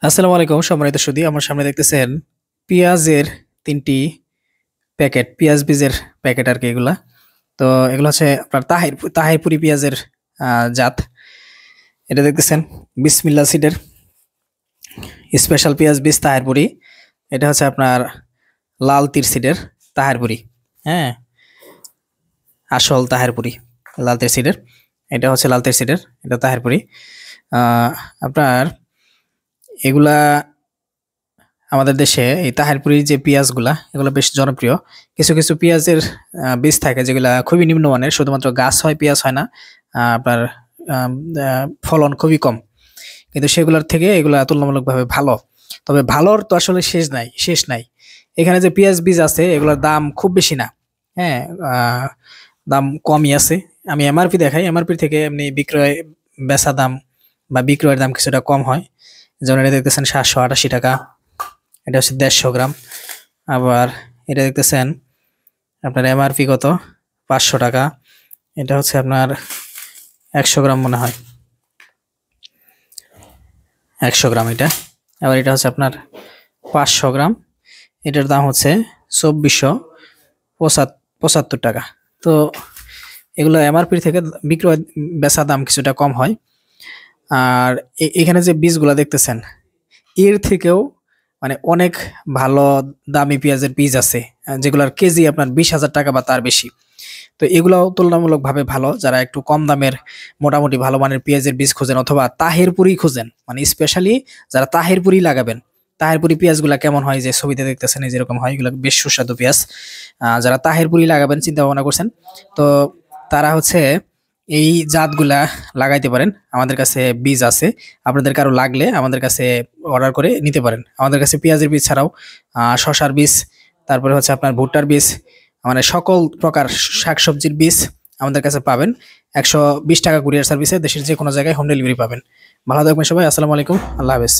আসসালামু আলাইকুম সম্মানিত সুধী, আমার সামনে দেখতেছেন পেঁয়াজের ৩টি প্যাকেট, পেঁয়াজ বীজের প্যাকেট আর কি এগুলা। তো এগুলো হচ্ছে আপনার তাহিরপুরি পেঁয়াজের জাত। এটা দেখতেছেন বিসমিল্লা সিডের স্পেশাল পেঁয়াজ বীজ তাহিরপুরি। এটা হচ্ছে আপনার লাল তীর সিডের তাহিরপুরি। হ্যাঁ, আসল তাহিরপুরি লাল তীর সিডের। এটা হচ্ছে লাল তীর সিডের, এটা তাহিরপুরি। আপনার এগুলা আমাদের দেশে এই তাহিরপুরির যে পেঁয়াজগুলা এগুলো বেশ জনপ্রিয়। কিছু কিছু পেঁয়াজের বীজ থাকে যেগুলা খুবই নিম্নমানের, শুধুমাত্র গাছ হয়, পেঁয়াজ হয় না। আপনার ফলন খুবই কম, কিন্তু সেগুলোর থেকে এগুলা তুলনামূলকভাবে ভালো। তবে ভালোর তো আসলে শেষ নাই। এখানে যে পেঁয়াজ বীজ আছে এগুলোর দাম খুব বেশি না। হ্যাঁ, দাম কমই আছে। আমি এমআরপি দেখাই, এমআরপি থেকে এমনি বেচা দাম বা বিক্রয়ের দাম কিছুটা কম হয়। যেমন এটা দেখতেছেন 788 টাকা, এটা হচ্ছে 150 গ্রাম। আবার এটা দেখতেছেন আপনার এমআরপি কত, 500 টাকা। এটা হচ্ছে আপনার 100 গ্রাম মনে হয়, 100 গ্রাম এটা। আবার এটা হচ্ছে আপনার 500 গ্রাম, এটার দাম হচ্ছে 2475 টাকা। তো এগুলো এমআরপি থেকে বিক্রয় বেচা দাম কিছুটা কম হয়। আর এখানে যে বীজগুলা দেখতেছেন এর থেকেও মানে অনেক ভালো দামি পেঁয়াজের বীজ আছে, যেগুলোর কেজি আপনার 20,000 টাকা বা তার বেশি। তো এগুলাও তুলনামূলকভাবে ভালো। যারা একটু কম দামের মোটামুটি ভালো মানের পেঁয়াজের বীজ খোঁজেন অথবা তাহিরপুরি খোঁজেন, মানে স্পেশালি যারা তাহিরপুরি লাগাবেন, তাহিরপুরি পেঁয়াজগুলা কেমন হয় যে ছবিতে দেখতেছেন এই যেরকম হয়, এগুলো বেশ সুস্বাদু পেঁয়াজ। যারা তাহিরপুরি লাগাবেন চিন্তা ভাবনা করছেন, তো তারা হচ্ছে এই জাতগুলা লাগাইতে পারেন। আমাদের কাছে বীজ আছে, আপনাদের কারো লাগলে আমাদের কাছে অর্ডার করে নিতে পারেন। আমাদের কাছে পেঁয়াজের বীজ ছাড়াও শসার বীজ, তারপরে হচ্ছে আপনার ভুট্টার বীজ, মানে সকল প্রকার শাকসবজির বীজ আমাদের কাছে পাবেন। 120 টাকা কুরিয়ার সার্ভিসে দেশের যে কোনো জায়গায় হোম ডেলিভারি পাবেন। ভালো থাকবেন সবাই, আসসালামু আলাইকুম, আল্লাহ হাফেজ।